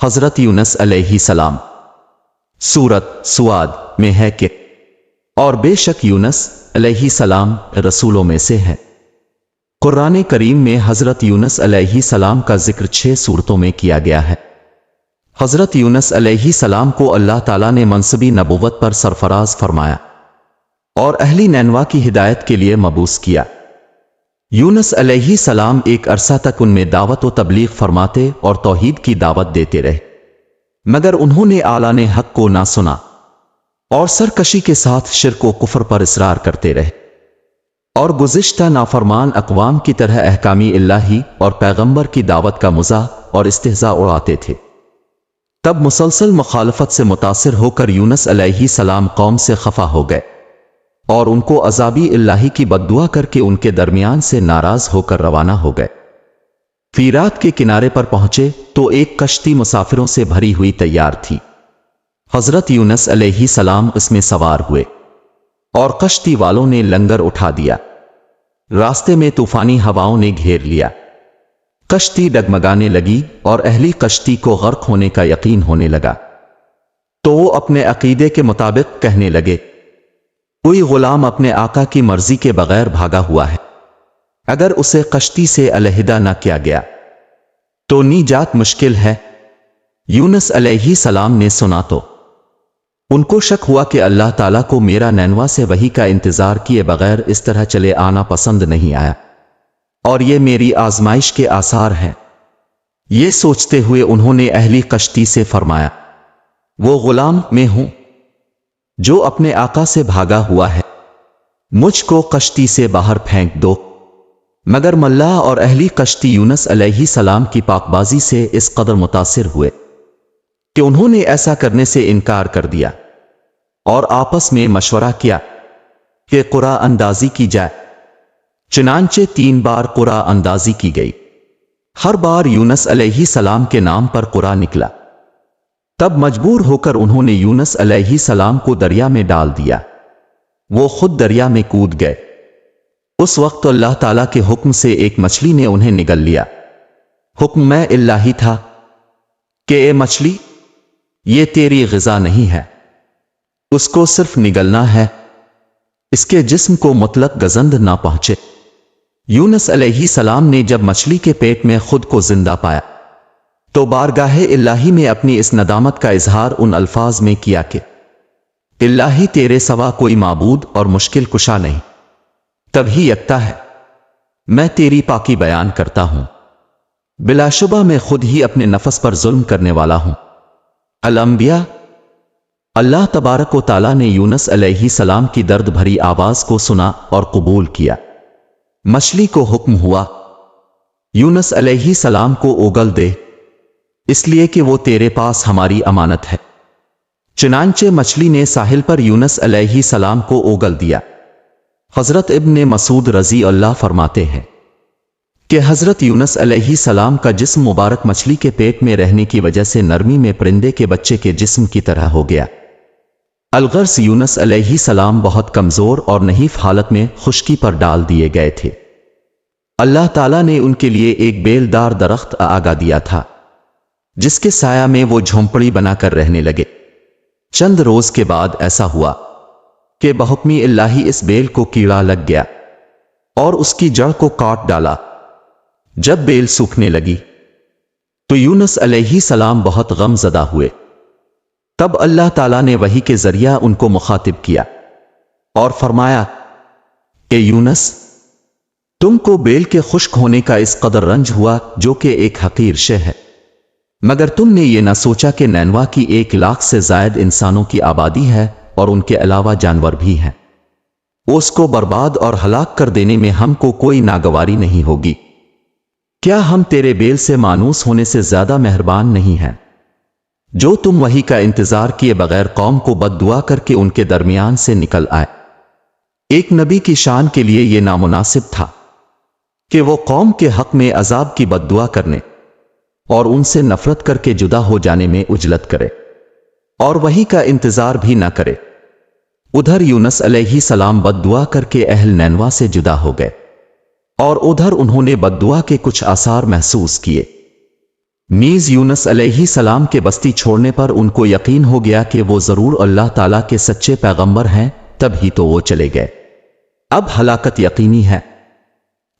حضرت یونس علیہ السلام سورت سواد میں ہے کہ اور بے شک یونس علیہ السلام رسولوں میں سے ہے۔ قرآن کریم میں حضرت یونس علیہ السلام کا ذکر 6 سورتوں میں کیا گیا ہے۔ حضرت یونس علیہ السلام کو اللہ تعالیٰ نے منصبی نبوت پر سرفراز فرمایا اور اہل نینوا کی ہدایت کے لیے مبعوث کیا۔ یونس علیہ السلام ایک عرصہ تک ان میں دعوت و تبلیغ فرماتے اور توحید کی دعوت دیتے رہے، مگر انہوں نے اعلان حق کو نہ سنا اور سرکشی کے ساتھ شرک و کفر پر اصرار کرتے رہے اور گزشتہ نافرمان اقوام کی طرح احکام الہی اور پیغمبر کی دعوت کا مزاح اور استہزاء اڑاتے تھے۔ تب مسلسل مخالفت سے متاثر ہو کر یونس علیہ السلام قوم سے خفا ہو گئے اور ان کو عذابی الہی کی بددعا کر کے ان کے درمیان سے ناراض ہو کر روانہ ہو گئے۔ فرات کے کنارے پر پہنچے تو ایک کشتی مسافروں سے بھری ہوئی تیار تھی۔ حضرت یونس علیہ السلام اس میں سوار ہوئے اور کشتی والوں نے لنگر اٹھا دیا۔ راستے میں طوفانی ہواؤں نے گھیر لیا، کشتی ڈگمگانے لگی اور اہلی کشتی کو غرق ہونے کا یقین ہونے لگا۔ تو وہ اپنے عقیدے کے مطابق کہنے لگے، کوئی غلام اپنے آقا کی مرضی کے بغیر بھاگا ہوا ہے، اگر اسے کشتی سے علیحدہ نہ کیا گیا تو نجات مشکل ہے۔ یونس علیہ السلام نے سنا تو ان کو شک ہوا کہ اللہ تعالیٰ کو میرا نینوا سے وحی کا انتظار کیے بغیر اس طرح چلے آنا پسند نہیں آیا اور یہ میری آزمائش کے آثار ہیں۔ یہ سوچتے ہوئے انہوں نے اہلی کشتی سے فرمایا، وہ غلام میں ہوں جو اپنے آقا سے بھاگا ہوا ہے، مجھ کو کشتی سے باہر پھینک دو۔ مگر ملاح اور اہلی کشتی یونس علیہ السلام کی پاکبازی سے اس قدر متاثر ہوئے کہ انہوں نے ایسا کرنے سے انکار کر دیا اور آپس میں مشورہ کیا کہ قرعہ اندازی کی جائے۔ چنانچہ 3 بار قرعہ اندازی کی گئی، ہر بار یونس علیہ السلام کے نام پر قرعہ نکلا۔ تب مجبور ہو کر انہوں نے یونس علیہ السلام کو دریا میں ڈال دیا، وہ خود دریا میں کود گئے۔ اس وقت اللہ تعالیٰ کے حکم سے ایک مچھلی نے انہیں نگل لیا۔ حکم میں الہی تھا کہ اے مچھلی، یہ تیری غذا نہیں ہے، اس کو صرف نگلنا ہے، اس کے جسم کو مطلق گزند نہ پہنچے۔ یونس علیہ السلام نے جب مچھلی کے پیٹ میں خود کو زندہ پایا تو بارگاہ الہی میں اپنی اس ندامت کا اظہار ان الفاظ میں کیا کہ الہی تیرے سوا کوئی معبود اور مشکل کشا نہیں، تبھی یکتا ہے، میں تیری پاکی بیان کرتا ہوں، بلا شبہ میں خود ہی اپنے نفس پر ظلم کرنے والا ہوں۔ الانبیاء۔ اللہ تبارک و تعالیٰ نے یونس علیہ السلام کی درد بھری آواز کو سنا اور قبول کیا۔ مچھلی کو حکم ہوا، یونس علیہ السلام کو اگل دے، اس لیے کہ وہ تیرے پاس ہماری امانت ہے۔ چنانچہ مچھلی نے ساحل پر یونس علیہ السلام کو اگل دیا۔ حضرت ابن مسعود رضی اللہ فرماتے ہیں کہ حضرت یونس علیہ السلام کا جسم مبارک مچھلی کے پیٹ میں رہنے کی وجہ سے نرمی میں پرندے کے بچے کے جسم کی طرح ہو گیا۔ الغرض یونس علیہ السلام بہت کمزور اور نحیف حالت میں خشکی پر ڈال دیے گئے تھے۔ اللہ تعالیٰ نے ان کے لیے ایک بیلدار درخت آگا دیا تھا جس کے سایہ میں وہ جھونپڑی بنا کر رہنے لگے۔ چند روز کے بعد ایسا ہوا کہ بحکم الہی اس بیل کو کیڑا لگ گیا اور اس کی جڑ کو کاٹ ڈالا۔ جب بیل سوکھنے لگی تو یونس علیہ السلام بہت غم زدہ ہوئے۔ تب اللہ تعالیٰ نے وحی کے ذریعہ ان کو مخاطب کیا اور فرمایا کہ یونس، تم کو بیل کے خشک ہونے کا اس قدر رنج ہوا جو کہ ایک حقیر شے ہے، مگر تم نے یہ نہ سوچا کہ نینوا کی 1 لاکھ سے زائد انسانوں کی آبادی ہے اور ان کے علاوہ جانور بھی ہیں، اس کو برباد اور ہلاک کر دینے میں ہم کو کوئی ناگواری نہیں ہوگی۔ کیا ہم تیرے بیل سے مانوس ہونے سے زیادہ مہربان نہیں ہیں، جو تم وحی کا انتظار کیے بغیر قوم کو بد دعا کر کے ان کے درمیان سے نکل آئے؟ ایک نبی کی شان کے لیے یہ نامناسب تھا کہ وہ قوم کے حق میں عذاب کی بد دعا کرنے اور ان سے نفرت کر کے جدا ہو جانے میں عجلت کرے اور وحی کا انتظار بھی نہ کرے۔ ادھر یونس علیہ السلام بد دعا کر کے اہل نینوا سے جدا ہو گئے اور ادھر انہوں نے بد دعا کے کچھ آثار محسوس کیے۔ نیز یونس علیہ السلام کے بستی چھوڑنے پر ان کو یقین ہو گیا کہ وہ ضرور اللہ تعالیٰ کے سچے پیغمبر ہیں، تب ہی تو وہ چلے گئے، اب ہلاکت یقینی ہے۔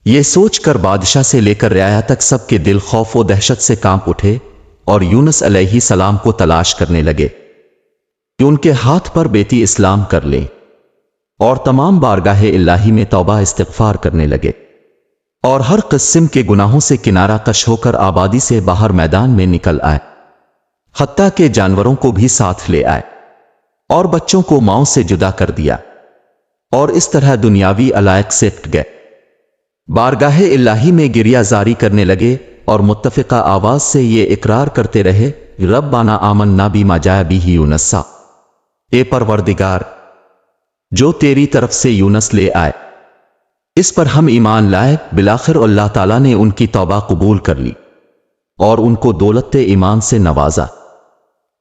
یہ سوچ کر بادشاہ سے لے کر رعایا تک سب کے دل خوف و دہشت سے کانپ اٹھے اور یونس علیہ السلام کو تلاش کرنے لگے کہ ان کے ہاتھ پر بیٹی اسلام کر لے، اور تمام بارگاہ الہی میں توبہ استغفار کرنے لگے اور ہر قسم کے گناہوں سے کنارہ کش ہو کر آبادی سے باہر میدان میں نکل آئے، حتیٰ کہ جانوروں کو بھی ساتھ لے آئے اور بچوں کو ماؤں سے جدا کر دیا، اور اس طرح دنیاوی علائق سے ہٹ گئے۔ بارگاہ الہی میں گریہ زاری کرنے لگے اور متفقہ آواز سے یہ اقرار کرتے رہے، ربنا آمنا بما جاء بہ یونس، اے پروردگار جو تیری طرف سے یونس لے آئے اس پر ہم ایمان لائے۔ بالآخر اللہ تعالیٰ نے ان کی توبہ قبول کر لی اور ان کو دولت ایمان سے نوازا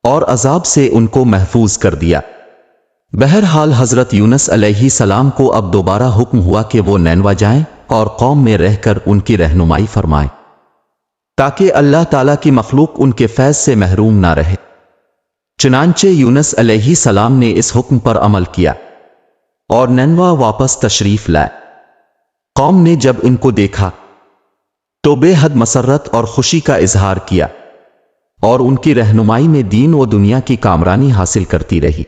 اور عذاب سے ان کو محفوظ کر دیا۔ بہرحال حضرت یونس علیہ السلام کو اب دوبارہ حکم ہوا کہ وہ نینوا جائیں اور قوم میں رہ کر ان کی رہنمائی فرمائیں، تاکہ اللہ تعالیٰ کی مخلوق ان کے فیض سے محروم نہ رہے۔ چنانچہ یونس علیہ السلام نے اس حکم پر عمل کیا اور نینوا واپس تشریف لائے۔ قوم نے جب ان کو دیکھا تو بے حد مسرت اور خوشی کا اظہار کیا اور ان کی رہنمائی میں دین و دنیا کی کامرانی حاصل کرتی رہی۔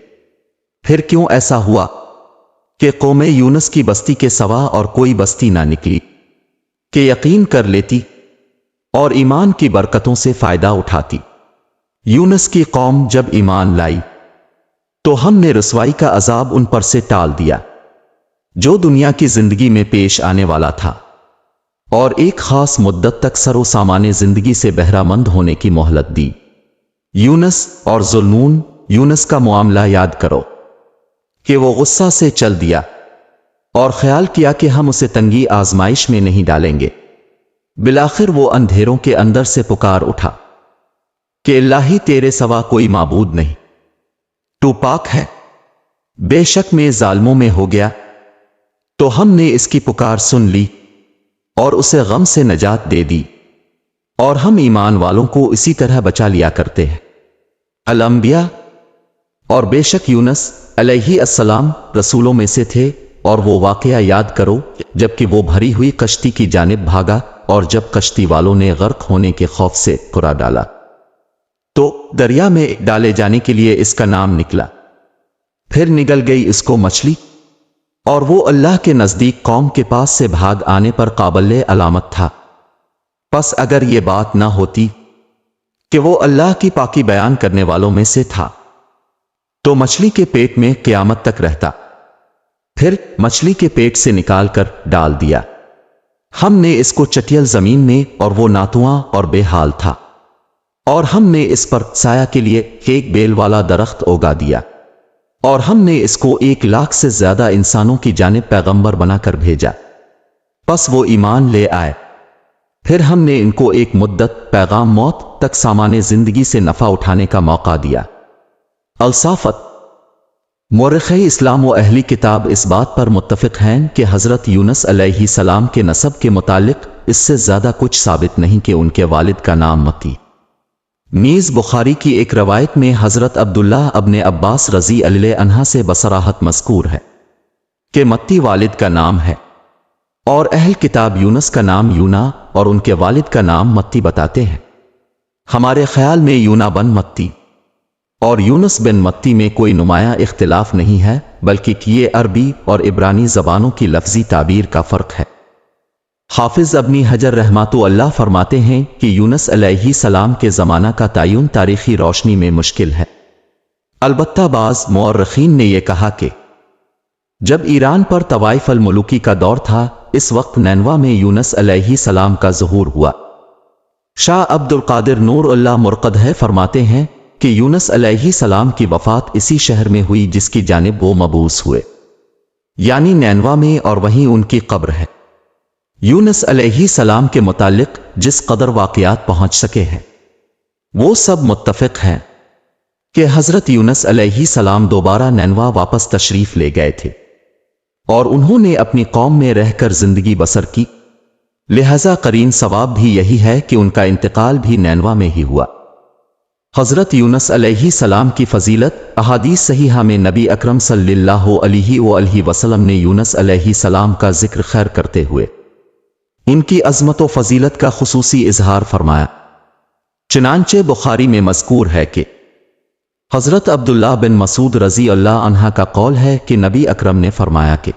پھر کیوں ایسا ہوا کہ قوم یونس کی بستی کے سوا اور کوئی بستی نہ نکلی کہ یقین کر لیتی اور ایمان کی برکتوں سے فائدہ اٹھاتی؟ یونس کی قوم جب ایمان لائی تو ہم نے رسوائی کا عذاب ان پر سے ٹال دیا جو دنیا کی زندگی میں پیش آنے والا تھا، اور ایک خاص مدت تک سر و سامان زندگی سے بہرہ مند ہونے کی مہلت دی۔ یونس اور ذوالنون، یونس کا معاملہ یاد کرو کہ وہ غصہ سے چل دیا اور خیال کیا کہ ہم اسے تنگی آزمائش میں نہیں ڈالیں گے۔ بالآخر وہ اندھیروں کے اندر سے پکار اٹھا کہ الہی تیرے سوا کوئی معبود نہیں، تو پاک ہے، بے شک میں ظالموں میں ہو گیا۔ تو ہم نے اس کی پکار سن لی اور اسے غم سے نجات دے دی، اور ہم ایمان والوں کو اسی طرح بچا لیا کرتے ہیں۔ الانبیاء، اور بے شک یونس علیہ السلام رسولوں میں سے تھے، اور وہ واقعہ یاد کرو جبکہ وہ بھری ہوئی کشتی کی جانب بھاگا اور جب کشتی والوں نے غرق ہونے کے خوف سے کرا ڈالا تو دریا میں ڈالے جانے کے لیے اس کا نام نکلا، پھر نگل گئی اس کو مچھلی، اور وہ اللہ کے نزدیک قوم کے پاس سے بھاگ آنے پر قابل علامت تھا۔ پس اگر یہ بات نہ ہوتی کہ وہ اللہ کی پاکی بیان کرنے والوں میں سے تھا تو مچھلی کے پیٹ میں قیامت تک رہتا، پھر مچھلی کے پیٹ سے نکال کر ڈال دیا۔ ہم نے اس کو چٹیل زمین میں، اور وہ ناتواں اور بے حال تھا، اور ہم نے اس پر سایہ کے لیے ایک بیل والا درخت اگا دیا، اور ہم نے اس کو 1,00,000 سے زیادہ انسانوں کی جانب پیغمبر بنا کر بھیجا، پس وہ ایمان لے آئے۔ پھر ہم نے ان کو ایک مدت پیغام موت تک سامان زندگی سے نفع اٹھانے کا موقع دیا۔ الصافت، مورخی اسلام و اہلی کتاب اس بات پر متفق ہیں کہ حضرت یونس علیہ السلام کے نسب کے متعلق اس سے زیادہ کچھ ثابت نہیں کہ ان کے والد کا نام متی۔ نیز بخاری کی ایک روایت میں حضرت عبداللہ ابن عباس رضی اللہ عنہ سے بصراحت مذکور ہے کہ متی والد کا نام ہے، اور اہل کتاب یونس کا نام یونا اور ان کے والد کا نام متی بتاتے ہیں۔ ہمارے خیال میں یونا بن متی اور یونس بن متی میں کوئی نمایاں اختلاف نہیں ہے، بلکہ یہ عربی اور عبرانی زبانوں کی لفظی تعبیر کا فرق ہے۔ حافظ ابن حجر رحمۃ اللہ فرماتے ہیں کہ یونس علیہ السلام کے زمانہ کا تعین تاریخی روشنی میں مشکل ہے۔ البتہ بعض مورخین نے یہ کہا کہ جب ایران پر طوائف الملوکی کا دور تھا، اس وقت نینوا میں یونس علیہ السلام کا ظہور ہوا۔ شاہ عبد القادر نور اللہ مرقدہ فرماتے ہیں کہ یونس علیہ السلام کی وفات اسی شہر میں ہوئی جس کی جانب وہ مبعوث ہوئے، یعنی نینوا میں، اور وہیں ان کی قبر ہے۔ یونس علیہ السلام کے متعلق جس قدر واقعات پہنچ سکے ہیں وہ سب متفق ہیں کہ حضرت یونس علیہ السلام دوبارہ نینوا واپس تشریف لے گئے تھے اور انہوں نے اپنی قوم میں رہ کر زندگی بسر کی لہذا قرین ثواب بھی یہی ہے کہ ان کا انتقال بھی نینوا میں ہی ہوا۔ حضرت یونس علیہ السلام کی فضیلت۔ احادیث صحیحہ میں نبی اکرم صلی اللہ علیہ وآلہ وسلم نے یونس علیہ السلام کا ذکر خیر کرتے ہوئے ان کی عظمت و فضیلت کا خصوصی اظہار فرمایا۔ چنانچہ بخاری میں مذکور ہے کہ حضرت عبداللہ بن مسعود رضی اللہ عنہ کا قول ہے کہ نبی اکرم نے فرمایا کہ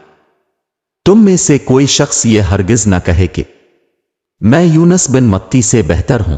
تم میں سے کوئی شخص یہ ہرگز نہ کہے کہ میں یونس بن متی سے بہتر ہوں۔